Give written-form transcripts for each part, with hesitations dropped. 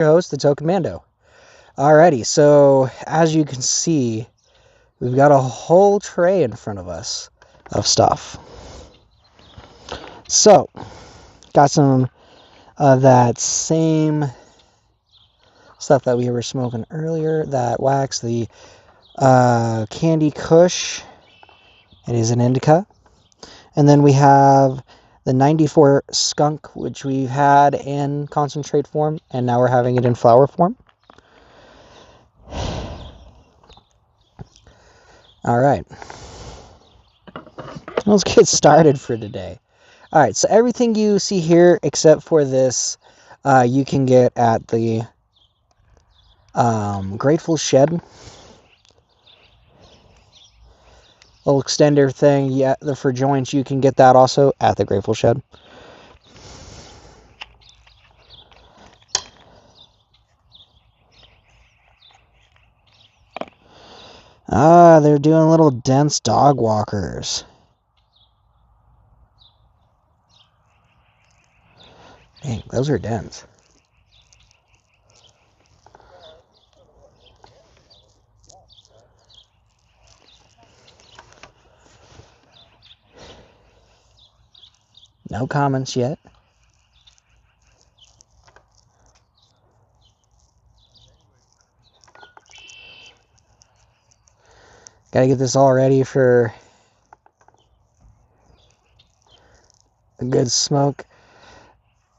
Your host, the Token Mando. Alrighty, so as you can see, we've got a whole tray in front of us of stuff. So, got some of that same stuff that we were smoking earlier, that wax, the Candy Kush. It is an indica. And then we have the 94 skunk, which we've had in concentrate form, and now we're having it in flower form. Alright. Let's get started for today. Alright, so everything you see here, except for this, you can get at the Grateful Shed. Little extender thing, yeah, for joints, you can get that also at the Grateful Shed. They're doing little dense dog walkers. Dang, those are dense. No comments yet. Gotta get this all ready for a good smoke.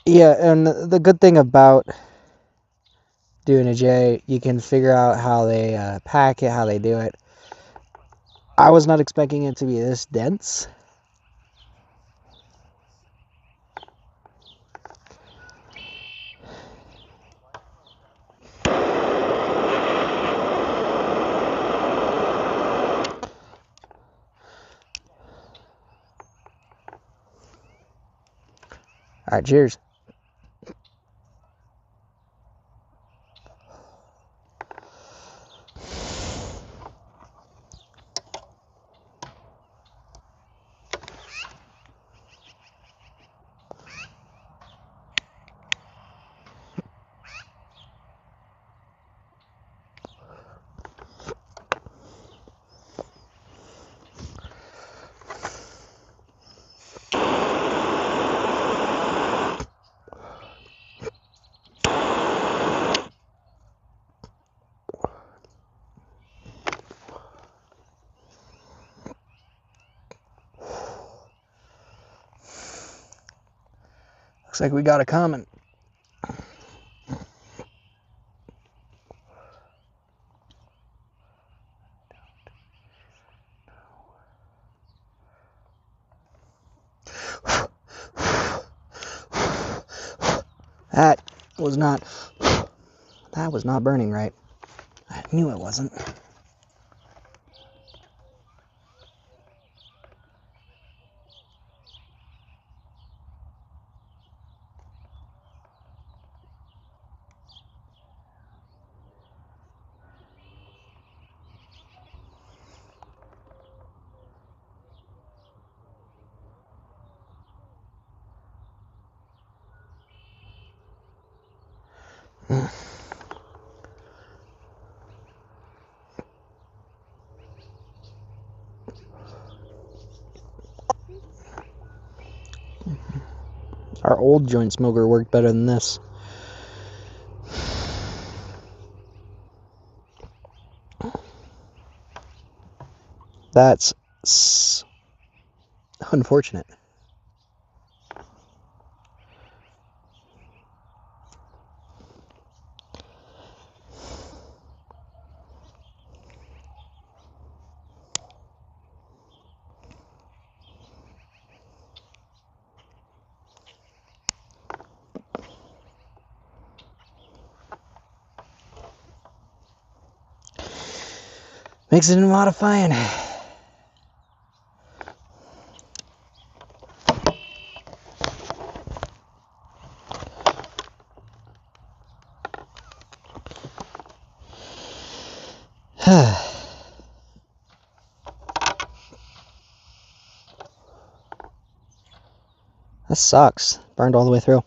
Yeah, and the good thing about doing a J, you can figure out how they pack it, how they do it. I was not expecting it to be this dense. Alright, cheers. Looks like we got a comment. That was not burning right. I knew it wasn't. Our old joint smoker worked better than this. That's unfortunate. Mixing and modifying. That sucks. Burned all the way through.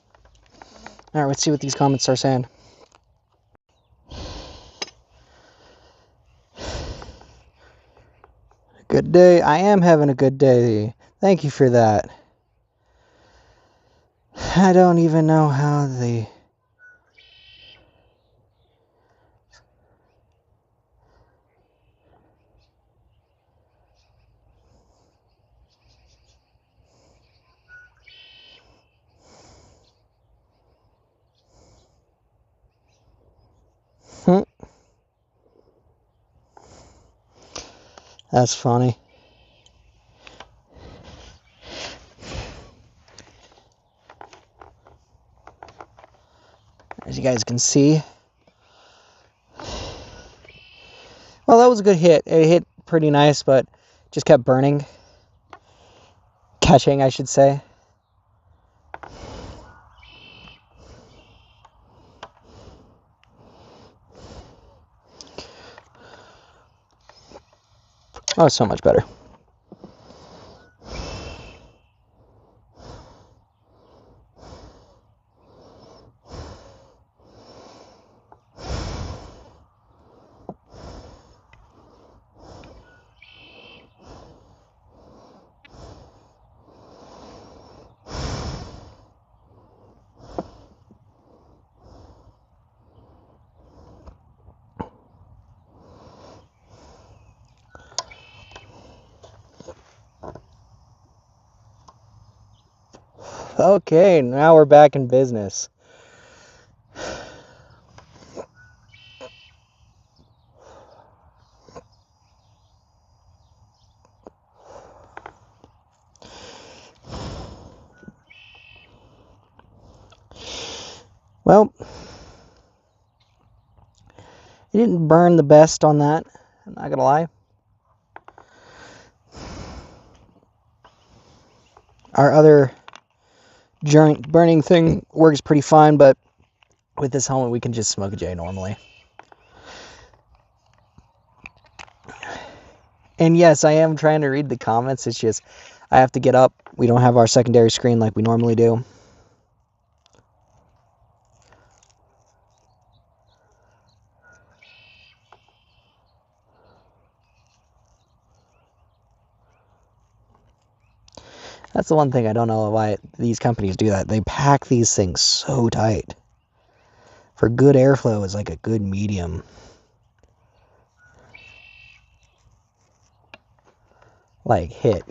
Alright, let's see what these comments are saying. Good day. I am having a good day. Thank you for that. I don't even know how the... That's funny. As you guys can see. Well, that was a good hit. It hit pretty nice, but just kept burning. Catching, I should say. Oh, so much better. Okay, now we're back in business. Well, it didn't burn the best on that, I'm not gonna lie. Our other joint burning thing works pretty fine, but with this helmet we can just smoke a J normally. And yes, I am trying to read the comments, it's just I have to get up. We don't have our secondary screen like we normally do. That's the one thing I don't know why these companies do that. They pack these things so tight. For good airflow is like a good medium. Like hit.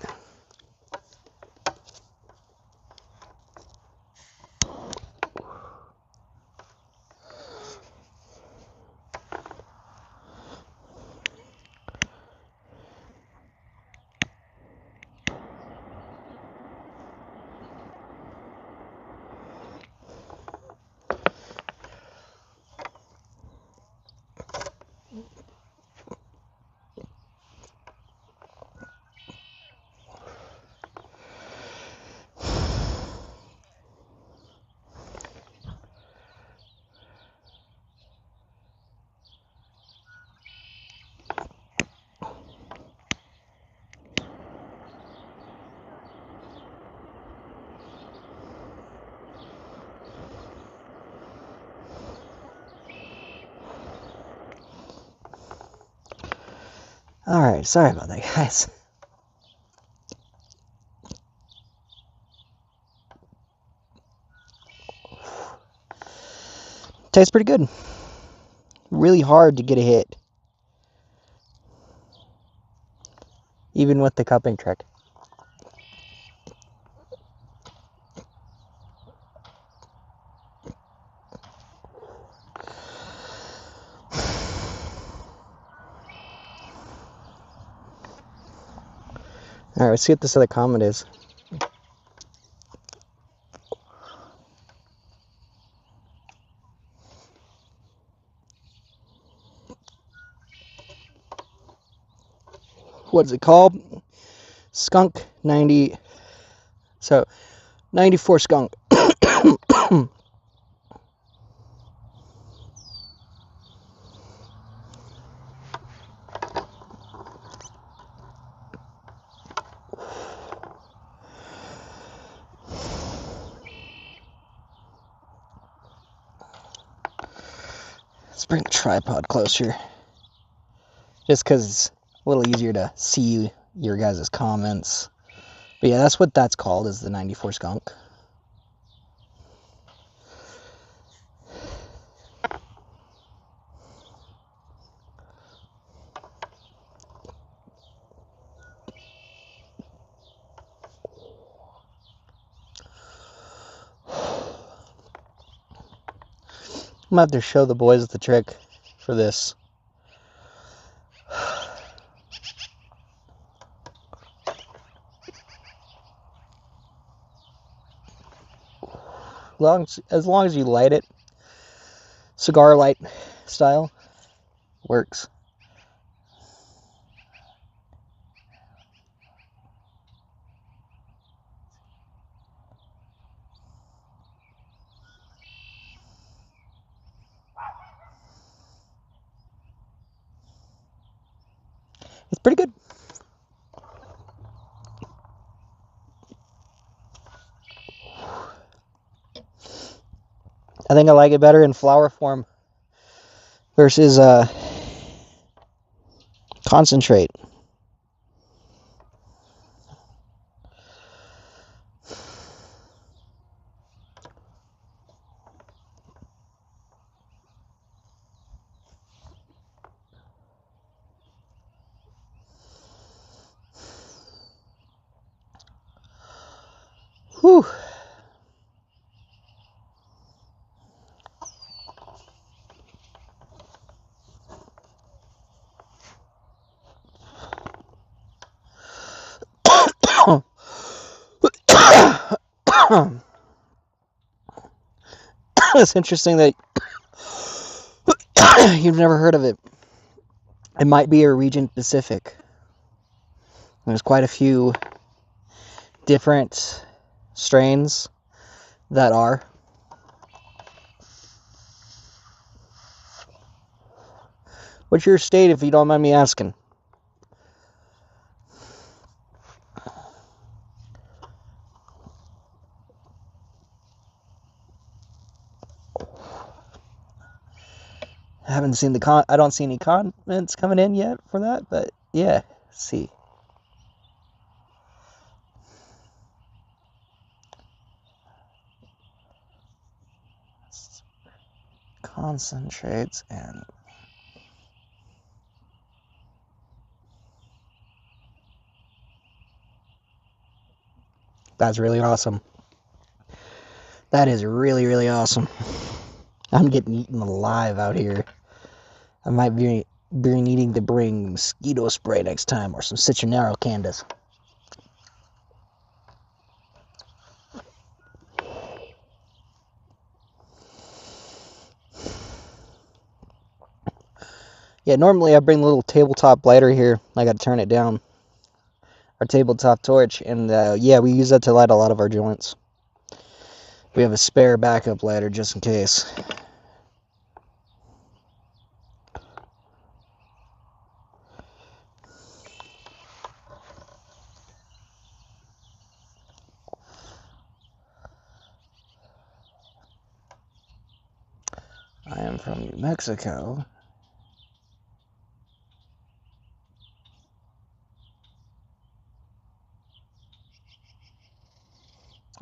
Alright, sorry about that, guys. Tastes pretty good. Really hard to get a hit. Even with the cupping trick. Alright, let's see what this other comment is. What is it called? Skunk 90. So, 94 skunk. Let's bring the tripod closer. Just because it's a little easier to see your guys' comments. But yeah, that's what that's called, is the 94 skunk. I'm gonna have to show the boys the trick for this. As long as you light it, cigar light style, works. It's pretty good. I think I like it better in flower form versus concentrate. Whew. It's interesting that you've never heard of it. It might be a region specific. There's quite a few different strains that are. What's your state, if you don't mind me asking? I haven't seen I don't see any comments coming in yet for that, but yeah, let's see. Concentrates and that's really awesome. That is really, really awesome. I'm getting eaten alive out here. I might be needing to bring mosquito spray next time, or some citronero candies. Yeah, normally I bring the little tabletop lighter here. I gotta turn it down. Our tabletop torch, and yeah, we use that to light a lot of our joints. We have a spare backup lighter just in case. I am from New Mexico.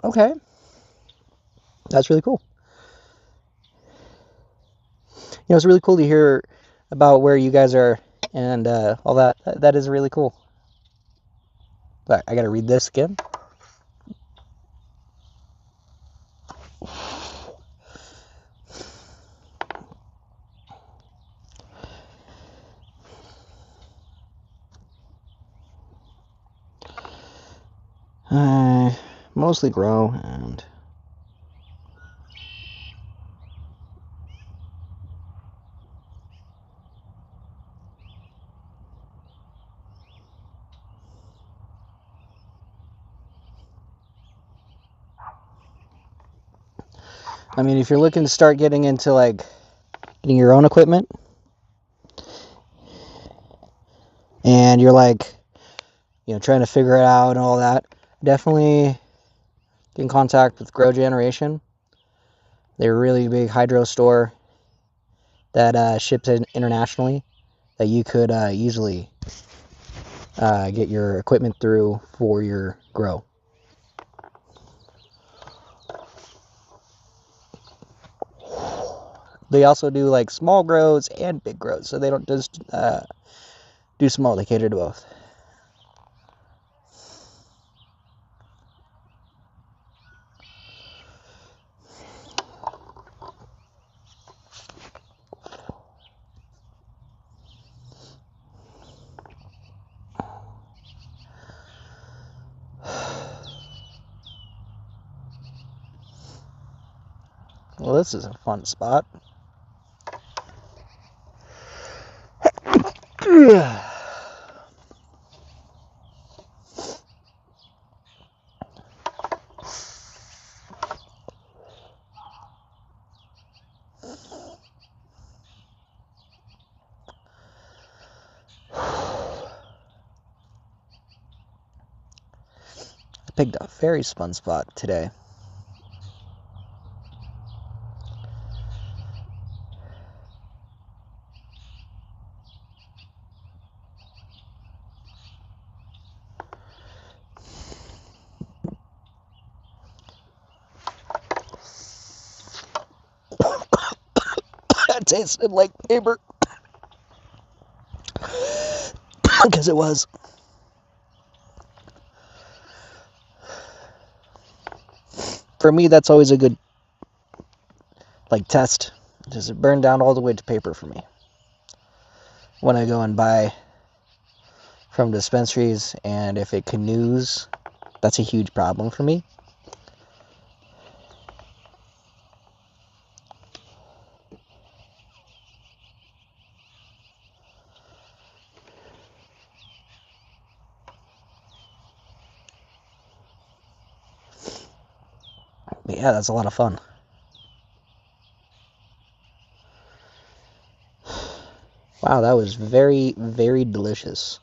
Okay. That's really cool. You know, it's really cool to hear about where you guys are and all that. That is really cool. But I gotta read this again. I mostly grow and I mean, if you're looking to start getting into like getting your own equipment and you're like, you know, trying to figure it out and all that, definitely get in contact with Grow Generation. They're a really big hydro store that ships internationally that you could easily get your equipment through for your grow. They also do like small grows and big grows, so they don't just do small, they cater to both. Well, this is a fun spot. I picked a very fun spot today. That tasted like paper. Because it was. For me, that's always a good test. Does it burn down all the way to paper for me? When I go and buy from dispensaries, and if it canoes, that's a huge problem for me. But yeah, that's a lot of fun. Wow, that was very, very delicious.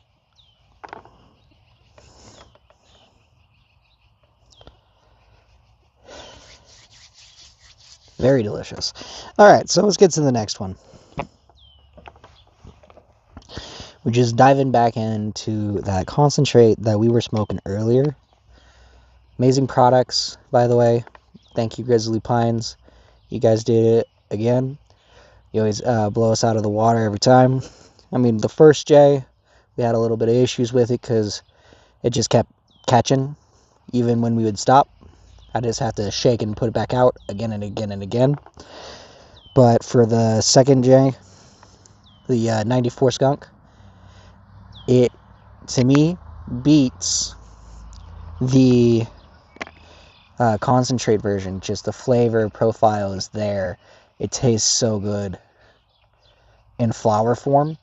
Very delicious. Alright, so let's get to the next one. We're just diving back into that concentrate that we were smoking earlier. Amazing products, by the way. Thank you, Grizzly Pines. You guys did it again. You always blow us out of the water every time. I mean, the first J, we had a little bit of issues with it because it just kept catching, even when we would stop. I just have to shake and put it back out again and again and again. But for the second J, the 94 skunk, it, to me, beats the concentrate version. Just the flavor profile is there. It tastes so good in flower form,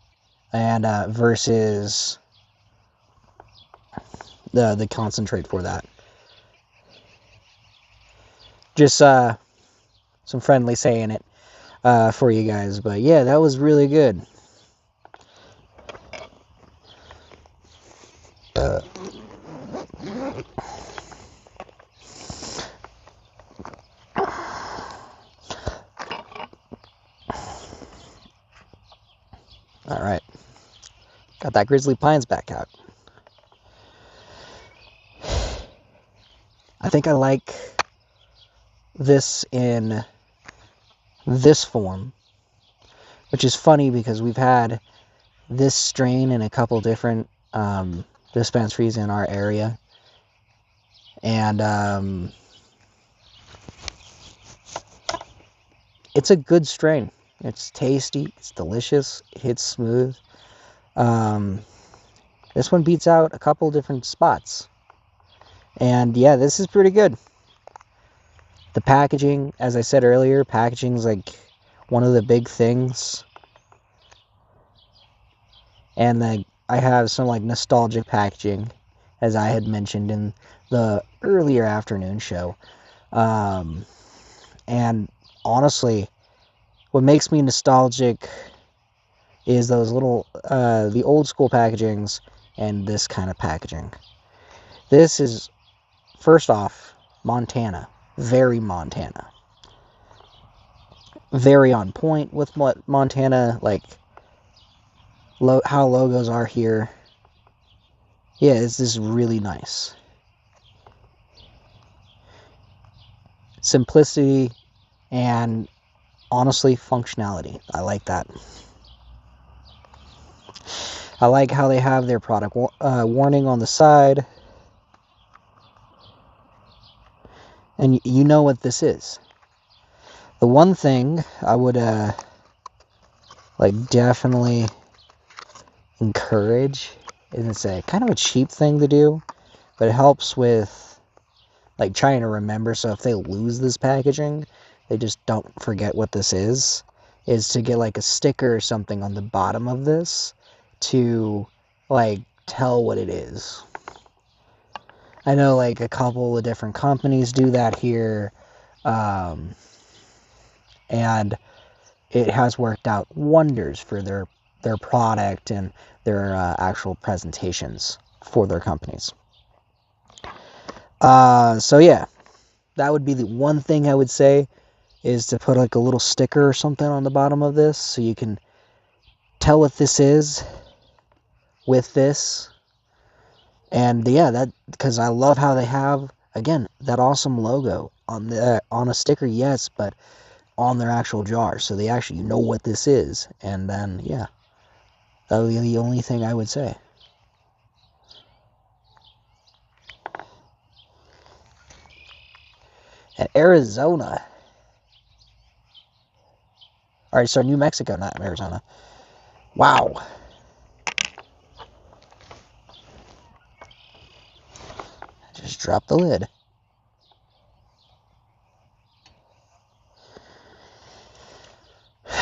and versus the concentrate for that. Just some friendly saying it for you guys, but yeah, that was really good. Alright. Got that Grizzly Pines back out. I think I like this in this form, which is funny because we've had this strain in a couple different dispensaries in our area, and it's a good strain. It's tasty, it's delicious, it hits smooth. This one beats out a couple different spots, and yeah, this is pretty good. The packaging, as I said earlier, packaging is like one of the big things. And I have some like nostalgic packaging, as I had mentioned in the earlier afternoon show. And honestly, what makes me nostalgic is those little, the old school packagings and this kind of packaging. This is, first off, Montana. Very Montana. Very on point with what Montana, like, how logos are here. Yeah, it's just really nice. Simplicity and honestly functionality. I like that. I like how they have their product warning on the side. And you know what this is. The one thing I would like definitely encourage, and it's a kind of a cheap thing to do, but it helps with like trying to remember. So if they lose this packaging, they just don't forget what this is to get like a sticker or something on the bottom of this to like tell what it is. I know like a couple of different companies do that here, and it has worked out wonders for their product and their actual presentations for their companies. So yeah, that would be the one thing I would say, is to put like a little sticker or something on the bottom of this so you can tell what this is with this. And yeah, that, because I love how they have, again, that awesome logo on a sticker, yes, but on their actual jar, so they actually know what this is. And then yeah, that would be the only thing I would say. At Arizona, alright, so New Mexico, not Arizona. Wow. Just drop the lid.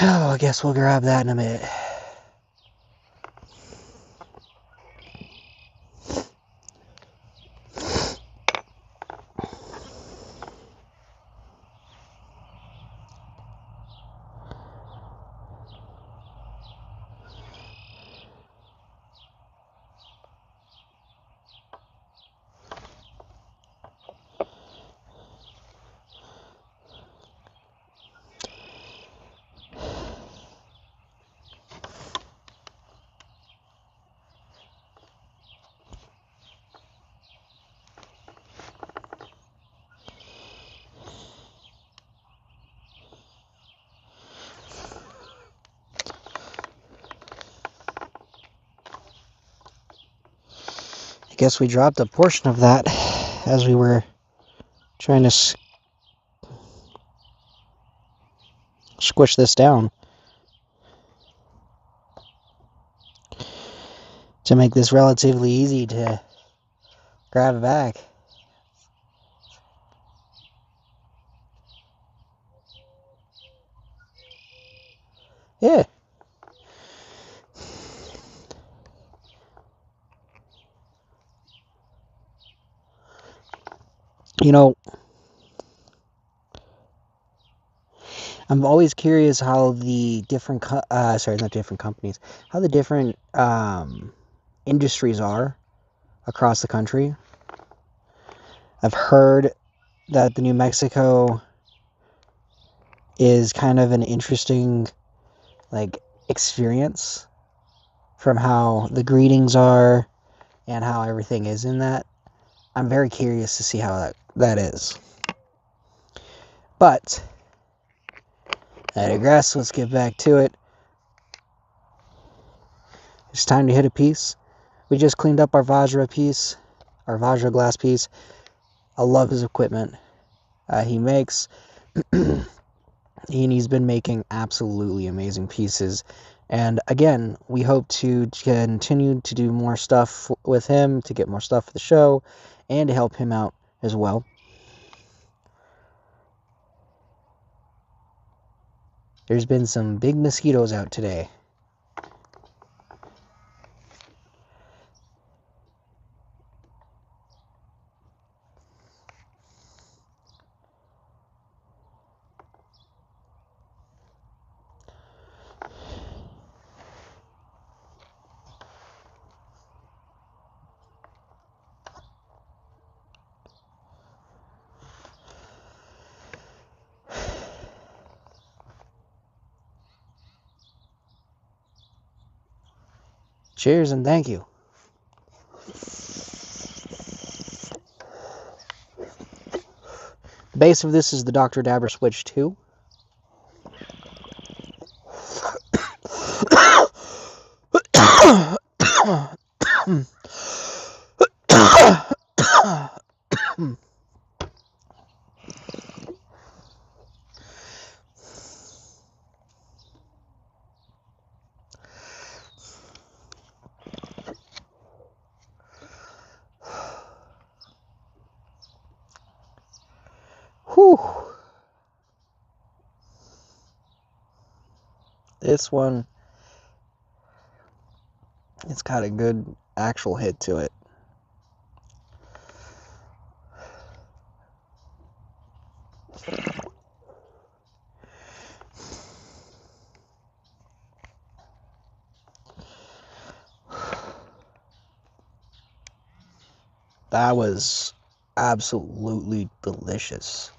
Oh, I guess we'll grab that in a minute. I guess we dropped a portion of that as we were trying to squish this down to make this relatively easy to grab it back. Yeah. You know, I'm always curious how the different, not different companies, how the different industries are across the country. I've heard that the New Mexico is kind of an interesting, like, experience from how the greetings are and how everything is in that. I'm very curious to see how that is. But I digress. Let's get back to it. It's time to hit a piece. We just cleaned up our Vajra piece, our Vajra glass piece. I love his equipment. He makes, and he's been making absolutely amazing pieces. And again, we hope to continue to do more stuff with him, to get more stuff for the show, and to help him out as well. There's been some big mosquitoes out today. Cheers and thank you. The base of this is the Dr. Dabber Switch 2. Whew. This one, it's got a good actual hit to it. That was absolutely delicious.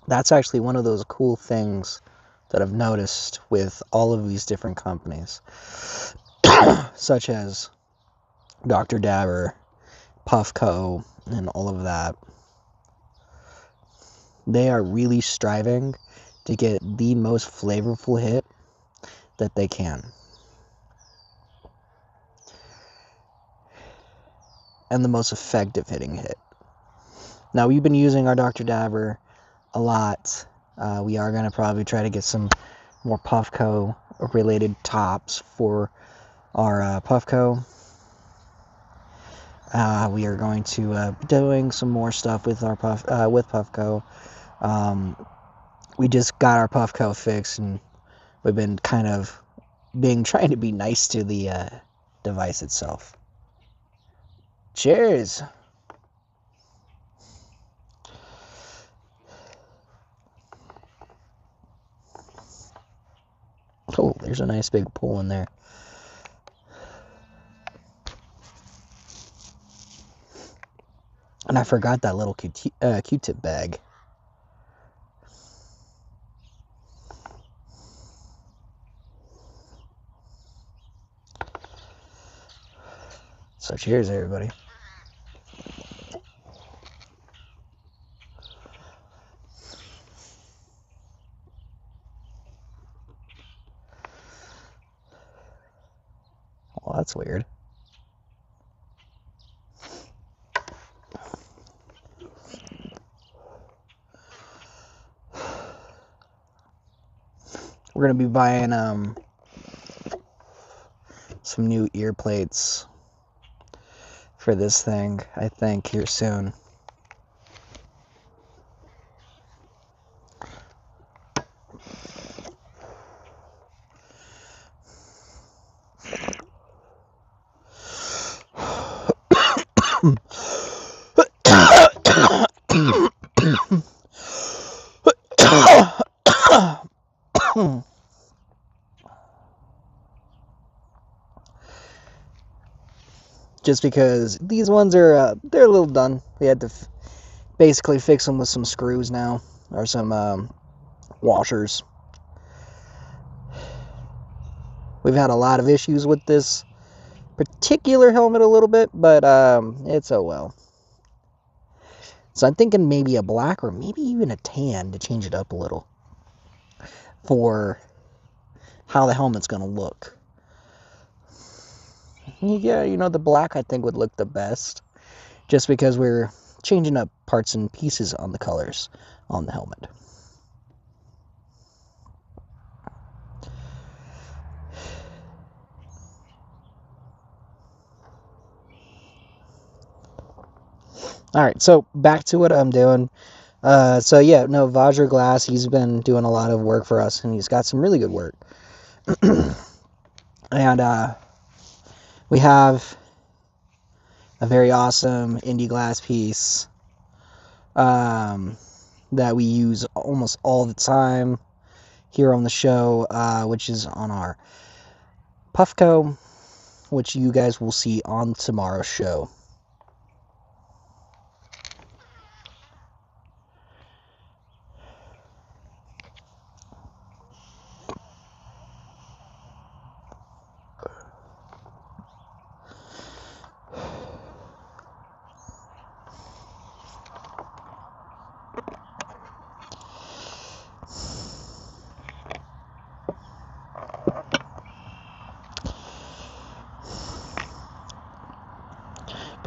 That's actually one of those cool things that I've noticed with all of these different companies, such as Dr. Dabber, Puffco, and all of that. They are really striving to get the most flavorful hit that they can. And the most effective hitting hit. Now, we've been using our Dr. Dabber a lot. We are going to probably try to get some more Puffco related tops for our Puffco. We are going to be doing some more stuff with our Puffco. We just got our Puffco fixed, and we've been kind of trying to be nice to the device itself. Cheers! Oh, there's a nice big pull in there. And I forgot that little Q-tip bag. So cheers, everybody. Well, that's weird. We're going to be buying some new ear plates for this thing, I think, here soon. Just because these ones are they're a little done. We had to basically fix them with some screws now, or some washers. We've had a lot of issues with this particular helmet a little bit, but it's oh well. So I'm thinking maybe a black or maybe even a tan to change it up a little for how the helmet's going to look. Yeah, you know, the black I think would look the best, just because we're changing up parts and pieces on the colors on the helmet. Alright, so back to what I'm doing. So yeah, no, Vajra Glass, he's been doing a lot of work for us, and he's got some really good work. And we have a very awesome indie glass piece that we use almost all the time here on the show, which is on our Puffco, which you guys will see on tomorrow's show.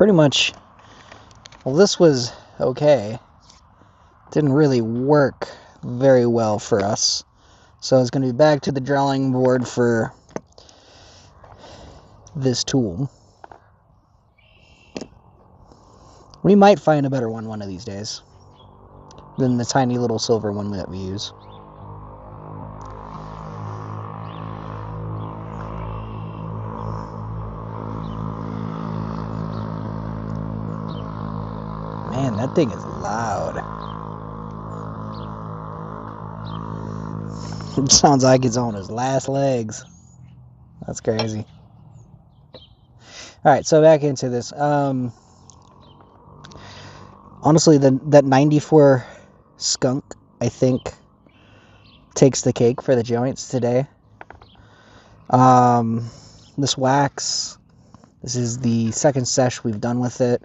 pretty much, well, this was okay. Didn't really work very well for us. So it's going to be back to the drawing board for this tool. We might find a better one of these days than the tiny little silver one that we use. Man, that thing is loud. It sounds like it's on its last legs. That's crazy. Alright, so back into this. Honestly, that 94 skunk, I think, takes the cake for the joints today. This wax, this is the second sesh we've done with it.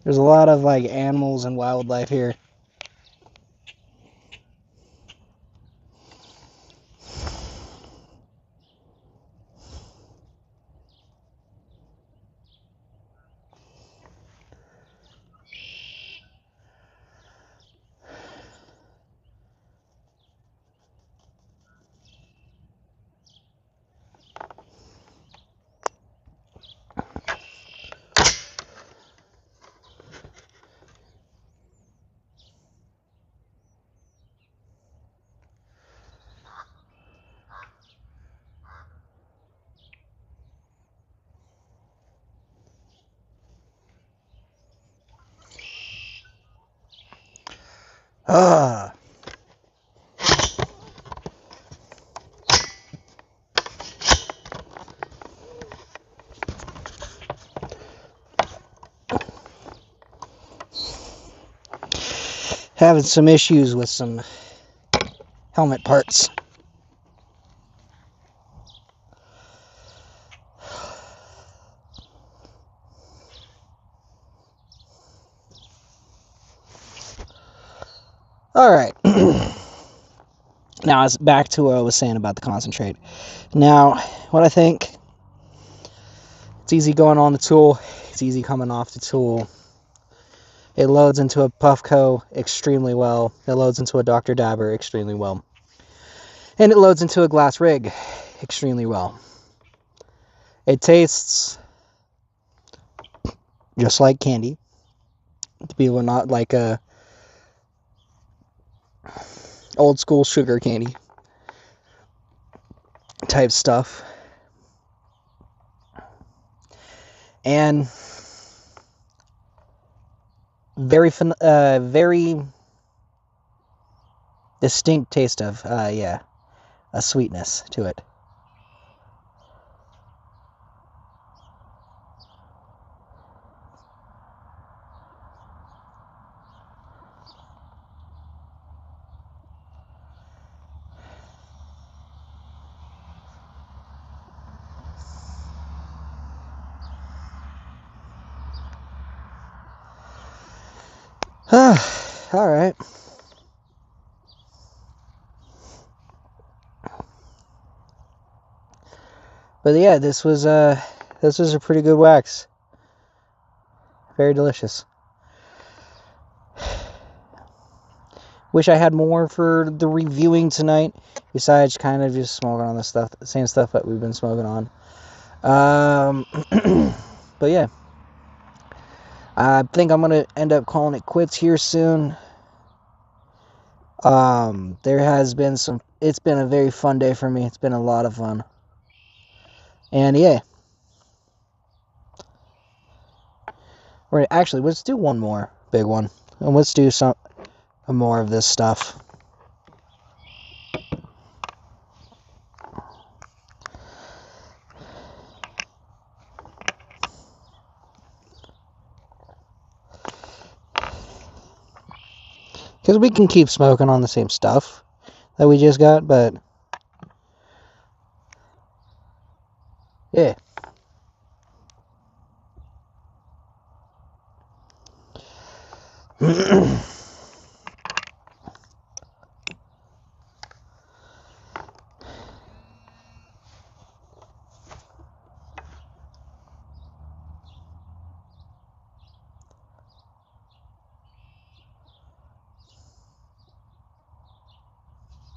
There's a lot of like animals and wildlife here. Having some issues with some helmet parts. Alright. Now, it's back to what I was saying about the concentrate. Now, what I think, it's easy going on the tool, it's easy coming off the tool. It loads into a Puffco extremely well. It loads into a Dr. Dabber extremely well. And it loads into a glass rig extremely well. It tastes just like candy. To people not like a old school sugar candy type stuff. And very distinct taste of, a sweetness to it. Alright. But yeah, this was a pretty good wax. Very delicious. Wish I had more for the reviewing tonight, besides kind of just smoking on the same stuff that we've been smoking on. But yeah. I think I'm going to end up calling it quits here soon. There has been it's been a very fun day for me. It's been a lot of fun. And yeah. Or actually, let's do one more big one. And let's do some more of this stuff. Because we can keep smoking on the same stuff that we just got, but yeah.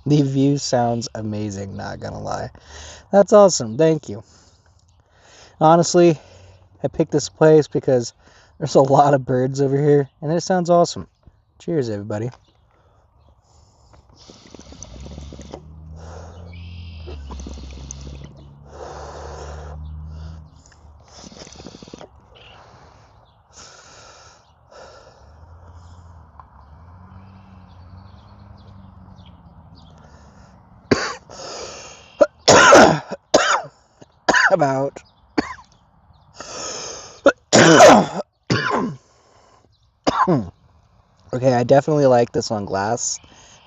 The view sounds amazing, not gonna lie. That's awesome, thank you. Honestly, I picked this place because there's a lot of birds over here, and it sounds awesome. Cheers, everybody. About okay, I definitely like this on glass,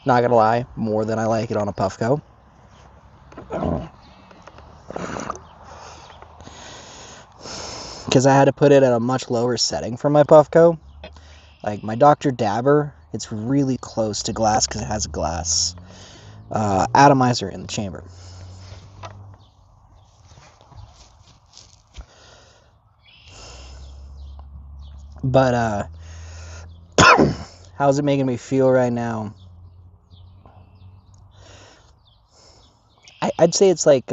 not gonna lie, more than I like it on a Puffco. Because I had to put it at a much lower setting for my Puffco. Like my Dr. Dabber, it's really close to glass because it has a glass atomizer in the chamber. But how's it making me feel right now? I'd say it's like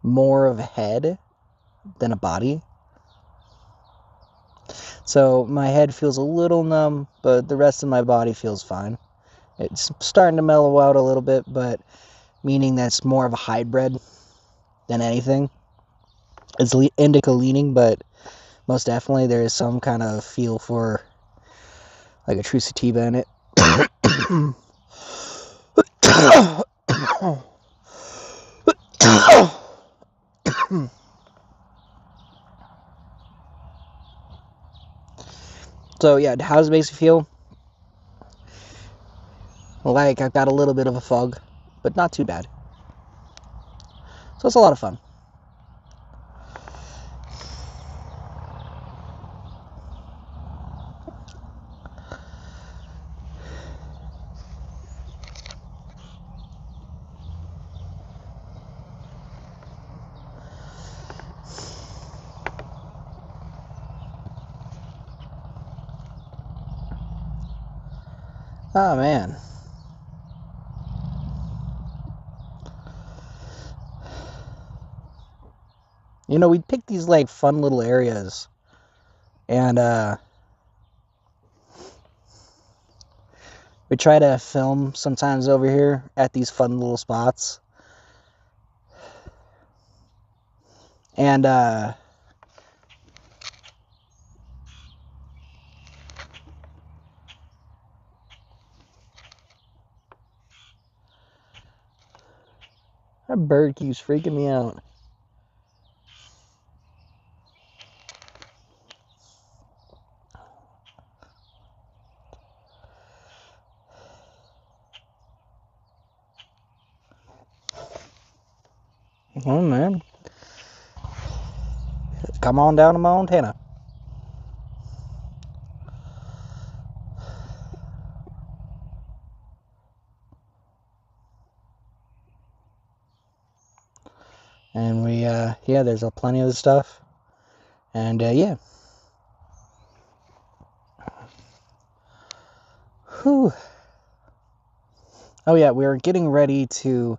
more of a head than a body. So my head feels a little numb, but the rest of my body feels fine. It's starting to mellow out a little bit, but meaning that's more of a hybrid than anything. It's indica leaning, but most definitely there is some kind of feel for like a true sativa in it. So yeah, how does it make you feel? Like I've got a little bit of a fog, but not too bad. So it's a lot of fun. Oh man. You know, we'd pick these like fun little areas and we try to film sometimes over here at these fun little spots. And that bird keeps freaking me out. Oh man. Come on down to Montana. And we yeah, there's plenty of stuff. And yeah. Whew. Oh yeah, we're getting ready to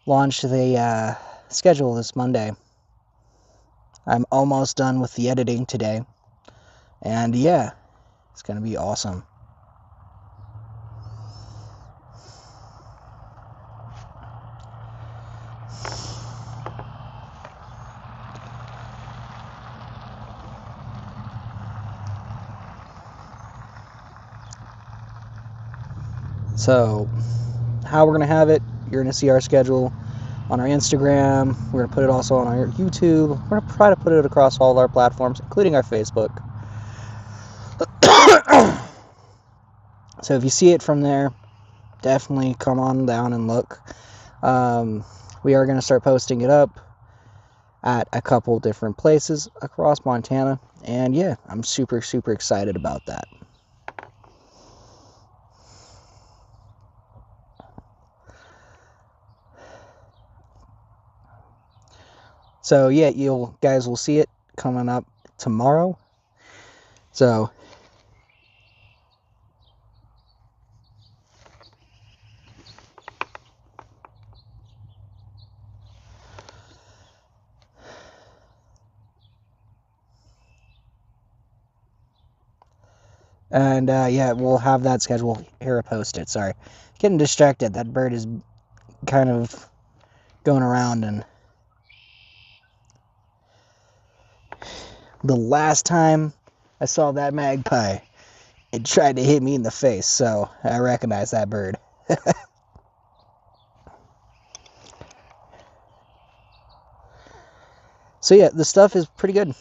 launch the schedule this Monday. I'm almost done with the editing today. And yeah, it's gonna be awesome. So how we're going to have it, you're going to see our schedule on our Instagram. We're going to put it also on our YouTube. We're going to try to put it across all our platforms, including our Facebook. So if you see it from there, definitely come on down and look. We are going to start posting it up at a couple different places across Montana. And yeah, I'm super, super excited about that. So yeah, you guys will see it coming up tomorrow. So and yeah, we'll have that schedule here posted. Sorry, getting distracted. That bird is kind of going around, and the last time I saw that magpie, it tried to hit me in the face, so I recognize that bird. So yeah, the stuff is pretty good.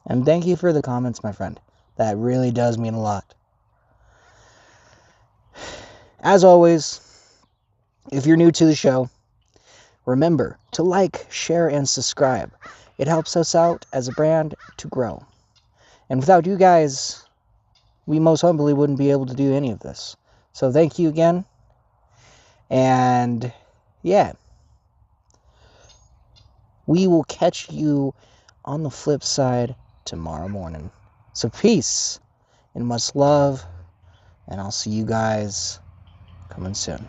And thank you for the comments, my friend. That really does mean a lot. As always, if you're new to the show, remember to like, share, and subscribe. It helps us out as a brand to grow. And without you guys, we most humbly wouldn't be able to do any of this. So thank you again. And yeah, we will catch you on the flip side tomorrow morning. So peace and much love, and I'll see you guys coming soon.